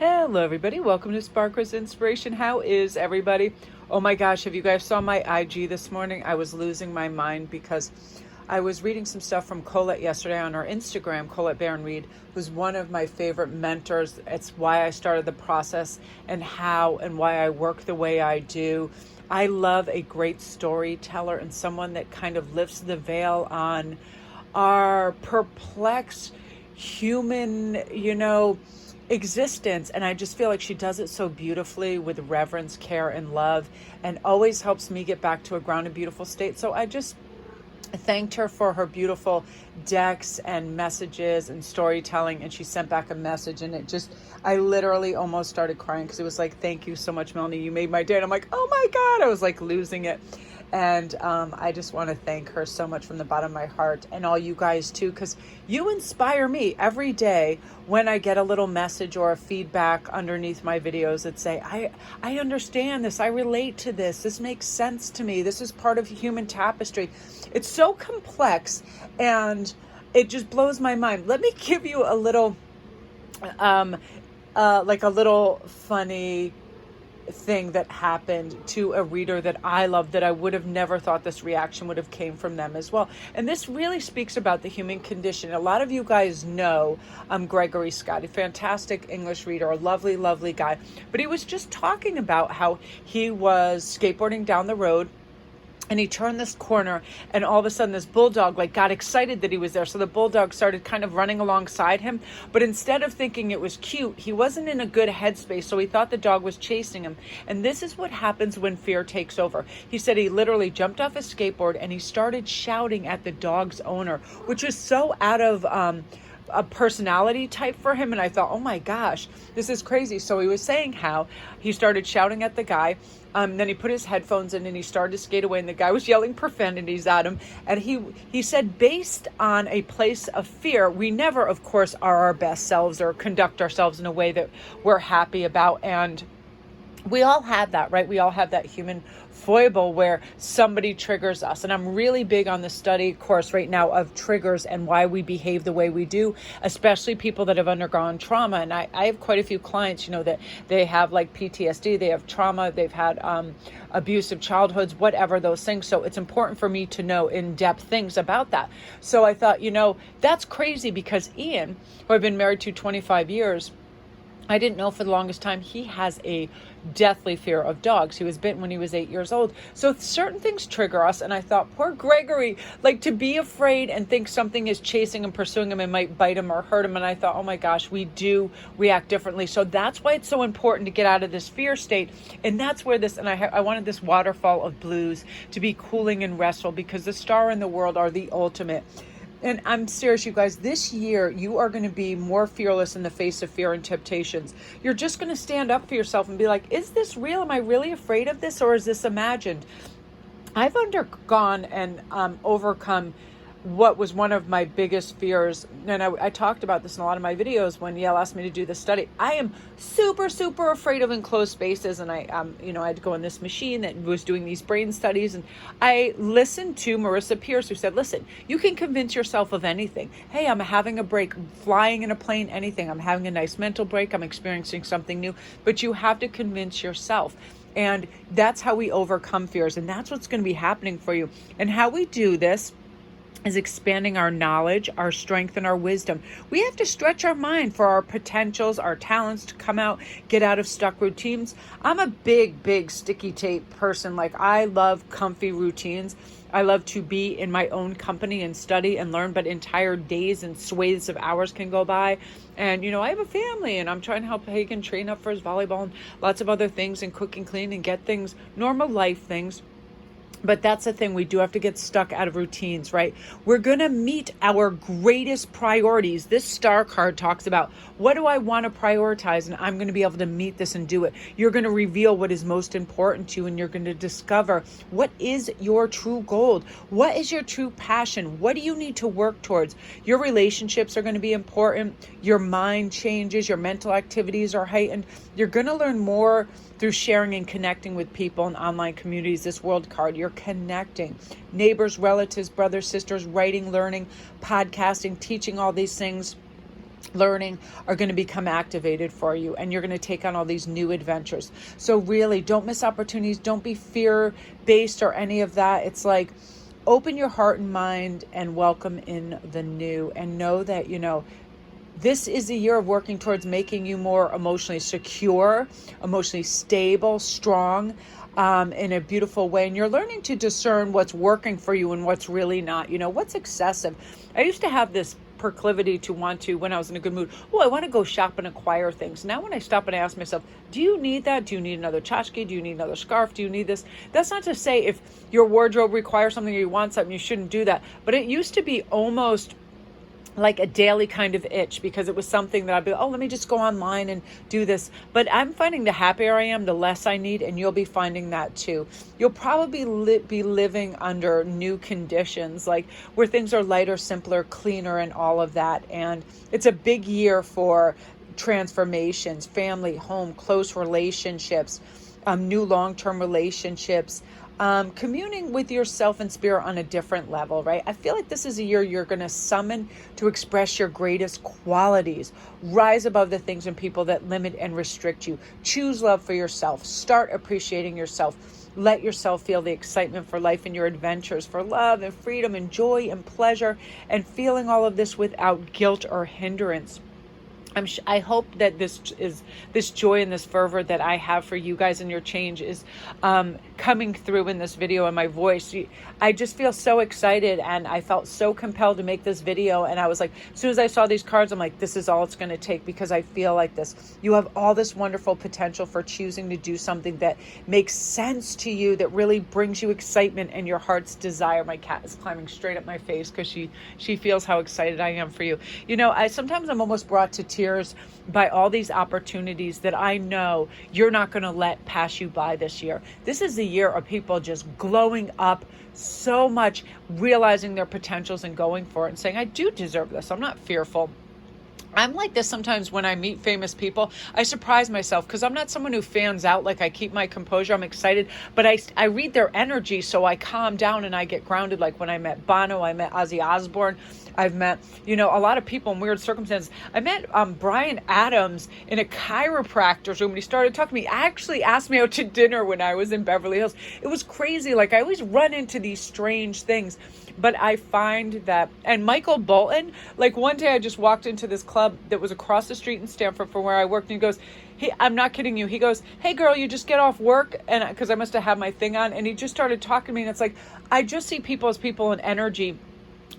Hello, everybody. Welcome to Sparkles Inspiration. How is everybody? Oh my gosh, have you guys saw my IG this morning? I was losing my mind because I was reading some stuff from Colette yesterday on her Instagram. Colette Baron Reed, who's one of my favorite mentors. It's why I started the process and how and why I work the way I do. I love a great storyteller and someone that kind of lifts the veil on our perplexed human, existence. And I just feel like she does it so beautifully with reverence, care, and love, and always helps me get back to a grounded, beautiful state. So I just thanked her for her beautiful decks and messages and storytelling, and she sent back a message, and I literally almost started crying because it was like, thank you so much, Melanie, you made my day. And I'm like, oh my God, I was like losing it. And I just want to thank her so much from the bottom of my heart, and all you guys too, because you inspire me every day when I get a little message or a feedback underneath my videos that say, I understand this, I relate to this makes sense to me, this is part of human tapestry. It's so complex and it just blows my mind. Let me give you a little, like a little funny thing that happened to a reader that I love, that I would have never thought this reaction would have came from them as well. And this really speaks about the human condition. A lot of you guys know Gregory Scott, a fantastic English reader, a lovely, lovely guy. But he was just talking about how he was skateboarding down the road, and he turned this corner, and all of a sudden this bulldog got excited that he was there. So the bulldog started kind of running alongside him. But instead of thinking it was cute, he wasn't in a good headspace. So he thought the dog was chasing him. And this is what happens when fear takes over. He said he literally jumped off his skateboard and he started shouting at the dog's owner, which was so out of a personality type for him. And I thought, oh my gosh, this is crazy. So he was saying how he started shouting at the guy. Then he put his headphones in and he started to skate away, and the guy was yelling profanities at him. And he said, based on a place of fear, we never, of course, are our best selves or conduct ourselves in a way that we're happy about. And we all have that, right? We all have that human foible where somebody triggers us. And I'm really big on the study course right now of triggers and why we behave the way we do, especially people that have undergone trauma. And I have quite a few clients, that they have like PTSD, they have trauma, they've had abusive childhoods, whatever those things. So it's important for me to know in-depth things about that. So I thought, that's crazy, because Ian, who I've been married to 25 years, I didn't know for the longest time he has a deathly fear of dogs. He was bitten when he was 8 years old. So certain things trigger us. And I thought, poor Gregory, to be afraid and think something is chasing and pursuing him and might bite him or hurt him. And I thought, oh my gosh, we do react differently. So that's why it's so important to get out of this fear state. And that's where and I wanted this waterfall of blues to be cooling and restful, because the star and the world are the ultimate. And I'm serious, you guys, this year, you are going to be more fearless in the face of fear and temptations. You're just going to stand up for yourself and be like, is this real? Am I really afraid of this, or is this imagined? I've undergone and overcome what was one of my biggest fears. And I talked about this in a lot of my videos when Yale asked me to do this study. I am super, super afraid of enclosed spaces. And I had to go on this machine that was doing these brain studies. And I listened to Marissa Pierce, who said, listen, you can convince yourself of anything. Hey, I'm having a break, flying in a plane, anything. I'm having a nice mental break. I'm experiencing something new. But you have to convince yourself. And that's how we overcome fears. And that's what's going to be happening for you. And how we do this is expanding our knowledge, our strength, and our wisdom. We have to stretch our mind for our potentials, our talents to come out, get out of stuck routines. I'm a big, big sticky tape person. I love comfy routines. I love to be in my own company and study and learn, but entire days and swathes of hours can go by. And, I have a family, and I'm trying to help Hagen train up for his volleyball and lots of other things, and cook and clean and get things, normal life things. But that's the thing, we do have to get stuck out of routines, right? We're going to meet our greatest priorities. This star card talks about, what do I want to prioritize? And I'm going to be able to meet this and do it. You're going to reveal what is most important to you, and you're going to discover what is your true goal. What is your true passion? What do you need to work towards? Your relationships are going to be important. Your mind changes. Your mental activities are heightened. You're going to learn more through sharing and connecting with people in online communities. This world card, you're connecting. Neighbors, relatives, brothers, sisters, writing, learning, podcasting, teaching, all these things. learning are going to become activated for you, and you're going to take on all these new adventures. So really, don't miss opportunities. Don't be fear based or any of that. It's like, open your heart and mind and welcome in the new, and know that, this is a year of working towards making you more emotionally secure, emotionally stable, strong, in a beautiful way. And you're learning to discern what's working for you and what's really not, what's excessive. I used to have this proclivity to want to, when I was in a good mood, I want to go shop and acquire things. Now when I stop and I ask myself, do you need that? Do you need another tchotchke? Do you need another scarf? Do you need this? That's not to say if your wardrobe requires something or you want something, you shouldn't do that. But it used to be almost like a daily kind of itch, because it was something that I'd be, let me just go online and do this. But I'm finding the happier I am, the less I need, and you'll be finding that too. You'll probably be living under new conditions, like where things are lighter, simpler, cleaner, and all of that. And it's a big year for transformations, family, home, close relationships, new long-term relationships, communing with yourself and spirit on a different level, right? I feel like this is a year you're going to summon to express your greatest qualities, rise above the things and people that limit and restrict you, choose love for yourself, start appreciating yourself, let yourself feel the excitement for life and your adventures, for love and freedom and joy and pleasure, and feeling all of this without guilt or hindrance. I hope that this joy and this fervor that I have for you guys and your change is coming through in this video and my voice. I just feel so excited, and I felt so compelled to make this video. And I was like, as soon as I saw these cards, I'm like, this is all it's going to take, because I feel like this. You have all this wonderful potential for choosing to do something that makes sense to you, that really brings you excitement and your heart's desire. My cat is climbing straight up my face because she feels how excited I am for you. Sometimes I'm almost brought to tears by all these opportunities that I know you're not going to let pass you by this year. This is a year of people just glowing up so much, realizing their potentials and going for it and saying, I do deserve this. I'm not fearful. I'm like this sometimes when I meet famous people. I surprise myself because I'm not someone who fans out. Like, I keep my composure. I'm excited, but I read their energy, so I calm down and I get grounded. Like when I met Bono, I met Ozzy Osbourne. I've met, a lot of people in weird circumstances. I met Brian Adams in a chiropractor's room when he started talking to me. He actually asked me out to dinner when I was in Beverly Hills. It was crazy. Like, I always run into these strange things. But I find that, and Michael Bolton, like one day I just walked into this club that was across the street in Stamford from where I worked, and he goes, I'm not kidding you. He goes, hey girl, you just get off work? And because I must have had my thing on, and he just started talking to me, and it's like, I just see people as people and energy.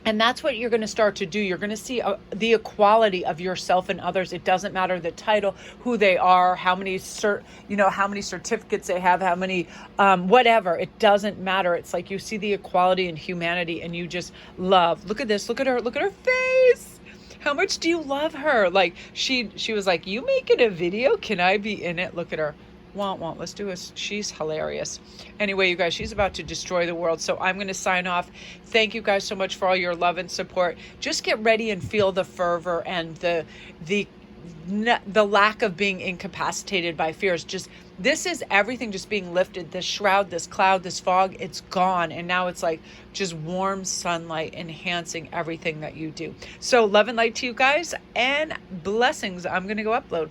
And that's what you're going to start to do. You're going to see the equality of yourself and others. It doesn't matter the title, who they are, how many how many certificates they have, how many, whatever. It doesn't matter. It's like you see the equality and humanity, and you just love. Look at this. Look at her face. How much do you love her? Like she was like, you making a video? Can I be in it? Look at her. Won't. Let's do this. She's hilarious. Anyway, you guys, she's about to destroy the world. So I'm going to sign off. Thank you guys so much for all your love and support. Just get ready and feel the fervor and the lack of being incapacitated by fears. This is everything just being lifted. This shroud, this cloud, this fog, it's gone. And now it's like just warm sunlight enhancing everything that you do. So love and light to you guys, and blessings. I'm going to go upload.